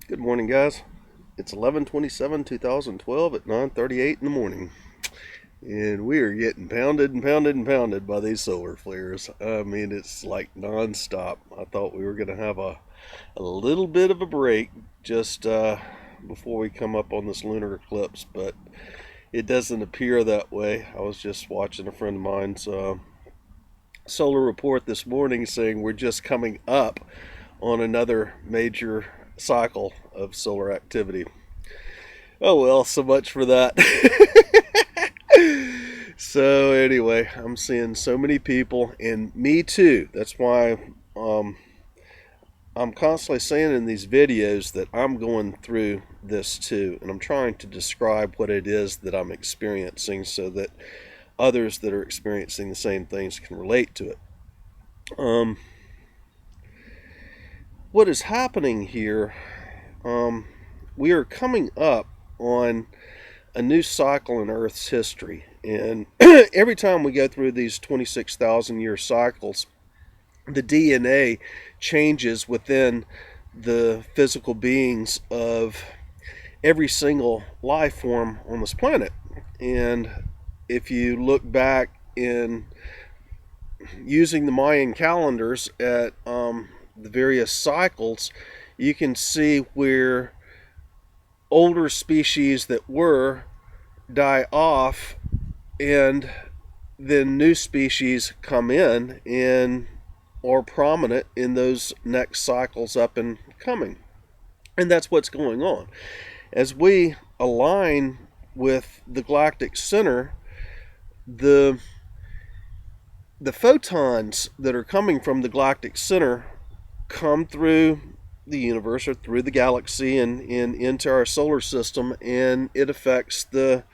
Good morning, guys. It's 11/27/2012 at 9:38 in the morning, and we are getting pounded and pounded and pounded by these solar flares. I mean, it's like nonstop. I thought we were going to have a little bit of a break just before we come up on this lunar eclipse, but it doesn't appear that way. I was just watching a friend of mine's solar report this morning saying we're just coming up on another major cycle of solar activity. Oh well, so much for that. So anyway, I'm seeing so many people, and me too. That's why I'm constantly saying in these videos that I'm going through this too, and I'm trying to describe what it is that I'm experiencing so that others that are experiencing the same things can relate to it. Um, what is happening here? Um, we are coming up on a new cycle in Earth's history. And every time we go through these 26,000 year cycles, the DNA changes within the physical beings of every single life form on this planet. And if you look back in using the Mayan calendars at the various cycles, you can see where older species that were die off and then new species come in and are prominent in those next cycles up and coming. And that's what's going on. As we align with the galactic center, the photons that are coming from the galactic center come through the universe or through the galaxy and into our solar system, and it affects the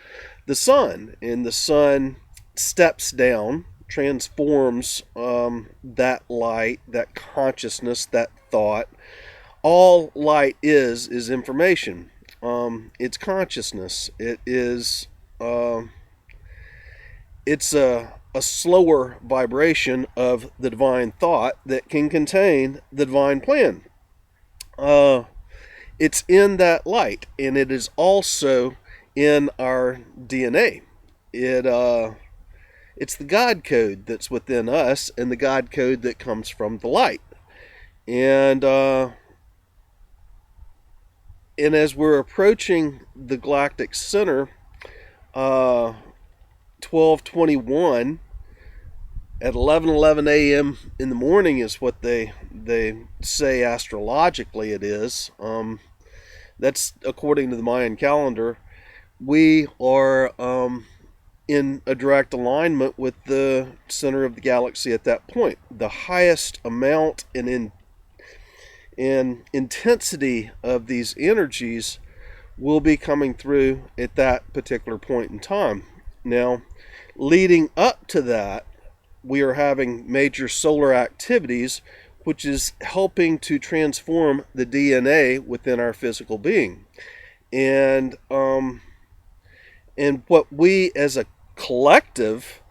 sun, and the sun steps down, transforms that light, that consciousness, that thought. All light is information. It's consciousness. It's a slower vibration of the divine thought that can contain the divine plan. Uh, it's in that light, and it is also in our DNA. It's the God code that's within us, and the God code that comes from the light. And as we're approaching the galactic center, 1221 at 11:11 a.m. in the morning is what they say astrologically it is. That's according to the Mayan calendar. We are in a direct alignment with the center of the galaxy at that point. The highest amount and intensity of these energies will be coming through at that particular point in time. Now, leading up to that, we are having major solar activities, which is helping to transform the DNA within our physical being. And what we as a collective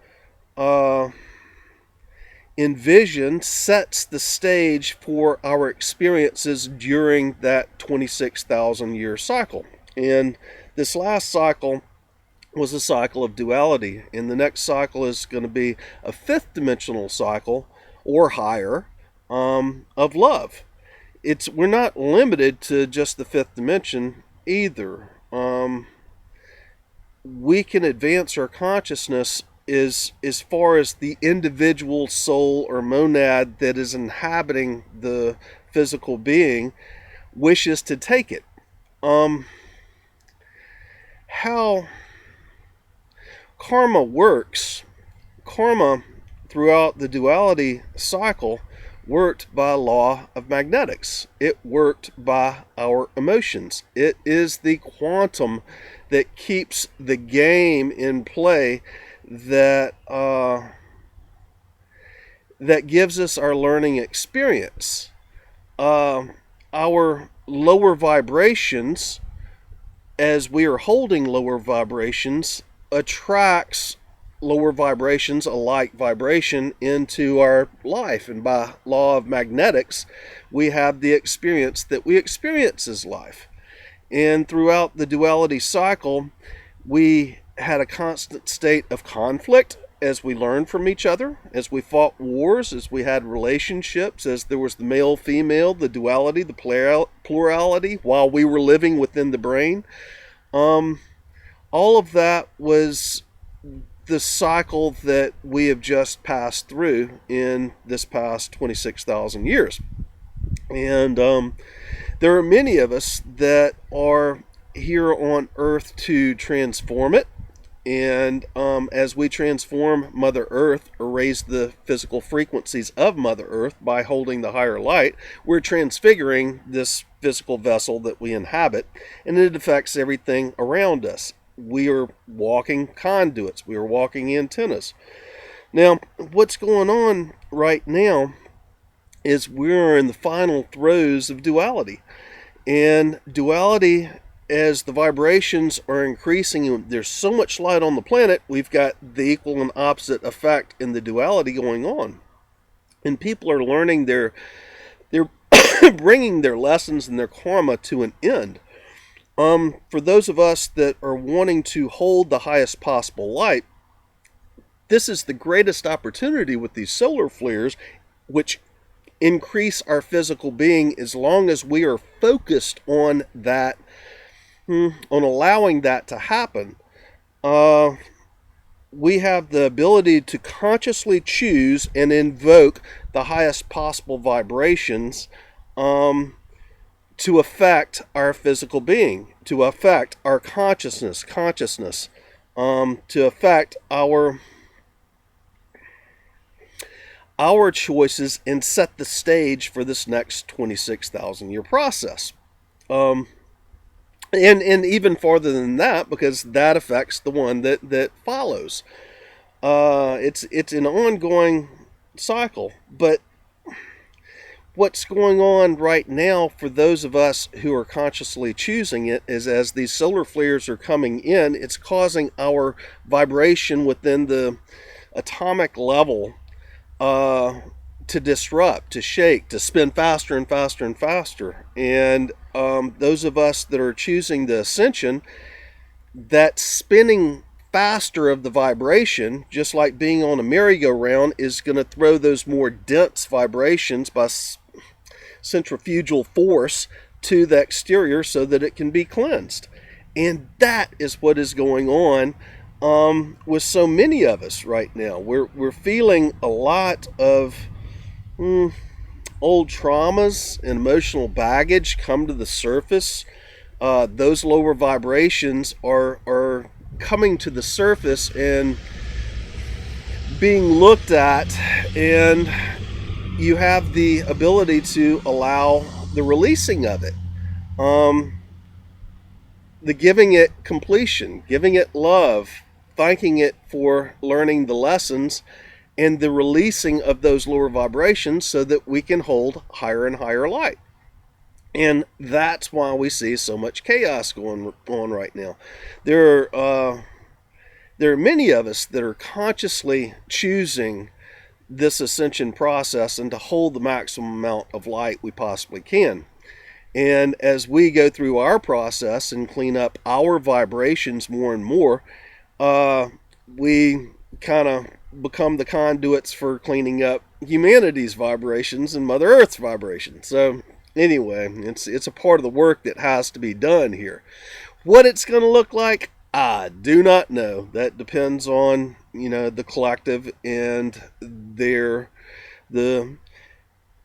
envision sets the stage for our experiences during that 26,000 year cycle. And this last cycle was a cycle of duality, and the next cycle is going to be a fifth dimensional cycle or higher of love. We're not limited to just the fifth dimension either. We can advance our consciousness as far as the individual soul or monad that is inhabiting the physical being wishes to take it. How karma works. Karma throughout the duality cycle worked by law of magnetics. It worked by our emotions. It is the quantum that keeps the game in play that that gives us our learning experience. Our lower vibrations, as we are holding lower vibrations, attracts lower vibrations, a like vibration, into our life. And by law of magnetics, we have the experience that we experience as life. And throughout the duality cycle, we had a constant state of conflict as we learned from each other, as we fought wars, as we had relationships, as there was the male, female, the duality, the plurality, while we were living within the brain. All of that was the cycle that we have just passed through in this past 26,000 years. And there are many of us that are here on Earth to transform it. And as we transform Mother Earth, or raise the physical frequencies of Mother Earth by holding the higher light, we're transfiguring this physical vessel that we inhabit, and it affects everything around us. We are walking conduits. We are walking antennas. Now, what's going on right now is we're in the final throes of duality. And duality, as the vibrations are increasing, and there's so much light on the planet, we've got the equal and opposite effect in the duality going on. And people are learning they're bringing their lessons and their karma to an end. For those of us that are wanting to hold the highest possible light, this is the greatest opportunity with these solar flares, which increase our physical being, as long as we are focused on that, on allowing that to happen. We have the ability to consciously choose and invoke the highest possible vibrations to affect our physical being, to affect our consciousness, to affect our choices, and set the stage for this next 26,000 year process. And even farther than that, because that affects the one that follows. It's an ongoing cycle. But what's going on right now for those of us who are consciously choosing it is, as these solar flares are coming in, it's causing our vibration within the atomic level to disrupt, to shake, to spin faster and faster and faster. And those of us that are choosing the ascension, that spinning faster of the vibration, just like being on a merry-go-round, is going to throw those more dense vibrations by centrifugal force to the exterior so that it can be cleansed. And that is what is going on with so many of us right now. We're feeling a lot of old traumas and emotional baggage come to the surface. Those lower vibrations are coming to the surface and being looked at, and you have the ability to allow the releasing of it, the giving it completion, giving it love, thanking it for learning the lessons, and the releasing of those lower vibrations so that we can hold higher and higher light. And that's why we see so much chaos going on right now. There are many of us that are consciously choosing this ascension process and to hold the maximum amount of light we possibly can. And as we go through our process and clean up our vibrations more and more, we kind of become the conduits for cleaning up humanity's vibrations and Mother Earth's vibrations. So anyway, it's a part of the work that has to be done here. What it's going to look like, I do not know. That depends on, the collective and the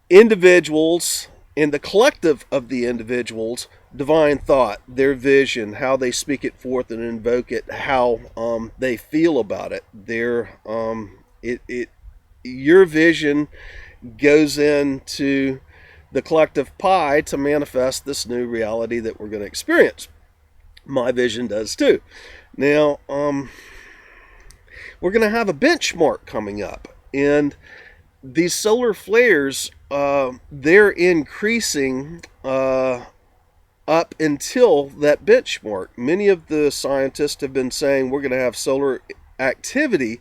individuals and the collective of the individuals' divine thought, their vision, how they speak it forth and invoke it, how they feel about it. Your vision goes into the collective pie to manifest this new reality that we're going to experience. My vision does too. Now, we're going to have a benchmark coming up, and these solar flares, they're increasing up until that benchmark. Many of the scientists have been saying we're going to have solar activity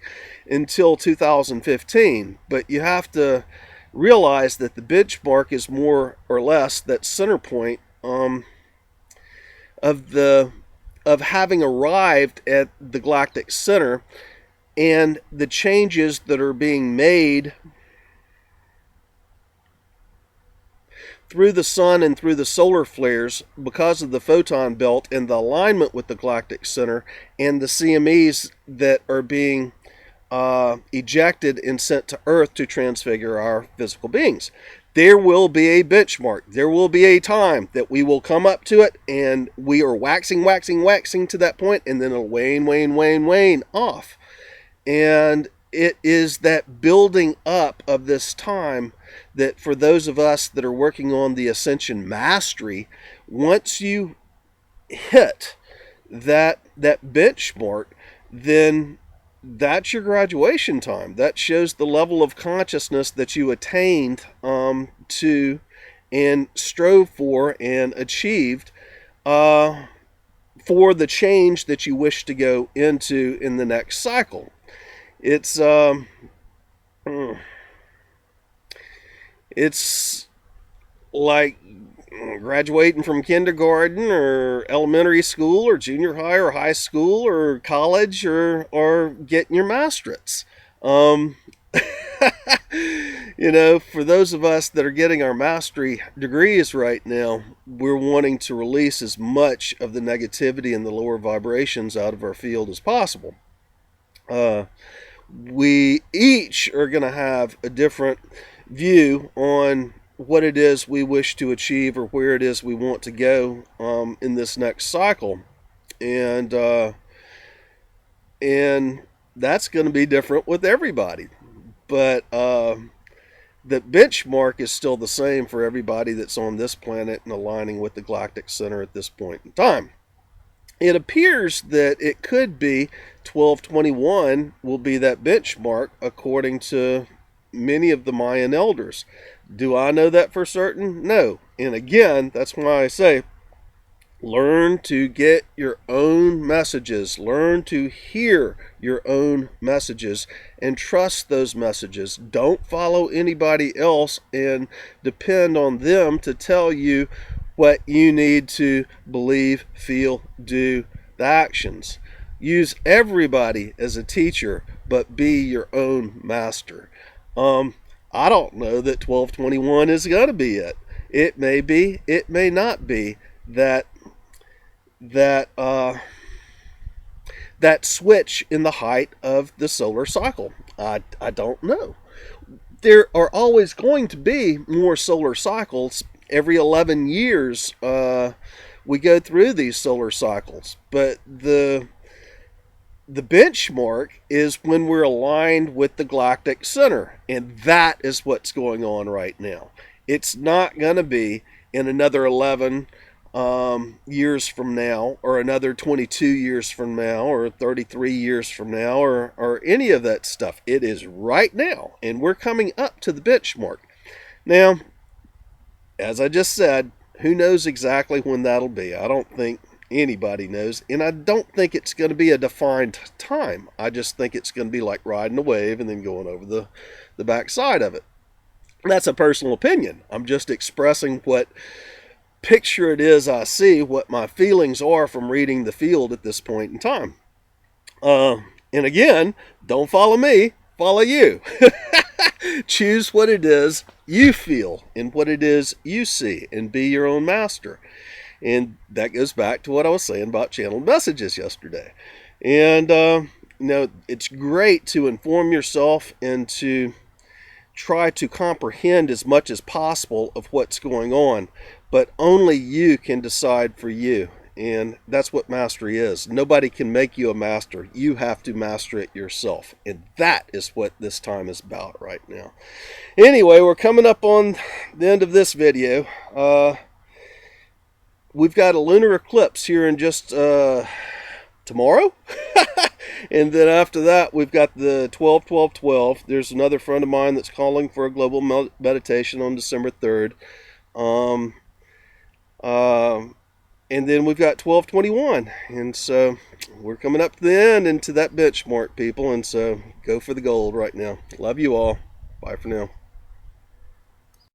until 2015. But you have to realize that the benchmark is more or less that center point of having arrived at the galactic center, and the changes that are being made through the sun and through the solar flares because of the photon belt and the alignment with the galactic center and the CMEs that are being ejected and sent to Earth to transfigure our physical beings. There will be a benchmark. There will be a time that we will come up to it, and we are waxing to that point, and then it'll wane off. And it is that building up of this time that for those of us that are working on the Ascension Mastery, once you hit that benchmark, then that's your graduation time. That shows the level of consciousness that you attained to and strove for and achieved for the change that you wish to go into in the next cycle. It's like graduating from kindergarten or elementary school or junior high or high school or college or getting your masterships. You know, for those of us that are getting our mastery degrees right now, we're wanting to release as much of the negativity and the lower vibrations out of our field as possible. We each are going to have a different view on what it is we wish to achieve or where it is we want to go in this next cycle, and that's going to be different with everybody, but the benchmark is still the same for everybody that's on this planet and aligning with the galactic center at this point in time. It appears that it could be 1221 will be that benchmark according to many of the Mayan elders. Do I know that for certain? No. And again, that's why I say, learn to get your own messages. Learn to hear your own messages and trust those messages. Don't follow anybody else and depend on them to tell you what you need to believe, feel, do, the actions. Use everybody as a teacher, but be your own master. I don't know that 1221 is going to be it. It may be, it may not be that switch in the height of the solar cycle. I don't know. There are always going to be more solar cycles. Every 11 years we go through these solar cycles, but the benchmark is when we're aligned with the galactic center, and that is what's going on right now. It's not going to be in another 11 years from now, or another 22 years from now, or 33 years from now, or any of that stuff. It is right now, and we're coming up to the benchmark. Now, as I just said, who knows exactly when that'll be? I don't think anybody knows, and I don't think it's going to be a defined time. I just think it's going to be like riding a wave and then going over the backside of it. And that's a personal opinion. I'm just expressing what picture it is I see, what my feelings are from reading the field at this point in time. And again, don't follow me, follow you. Choose what it is you feel and what it is you see, and be your own master. And that goes back to what I was saying about channeled messages yesterday. And you know, it's great to inform yourself and to try to comprehend as much as possible of what's going on, but only you can decide for you. And that's what mastery is. Nobody can make you a master. You have to master it yourself. And that is what this time is about right now. Anyway, we're coming up on the end of this video. We've got a lunar eclipse here in just tomorrow. And then after that, we've got the 12-12-12. There's another friend of mine that's calling for a global meditation on December 3rd. And then we've got 1221. And so we're coming up to the end and to that benchmark, people. And so go for the gold right now. Love you all. Bye for now.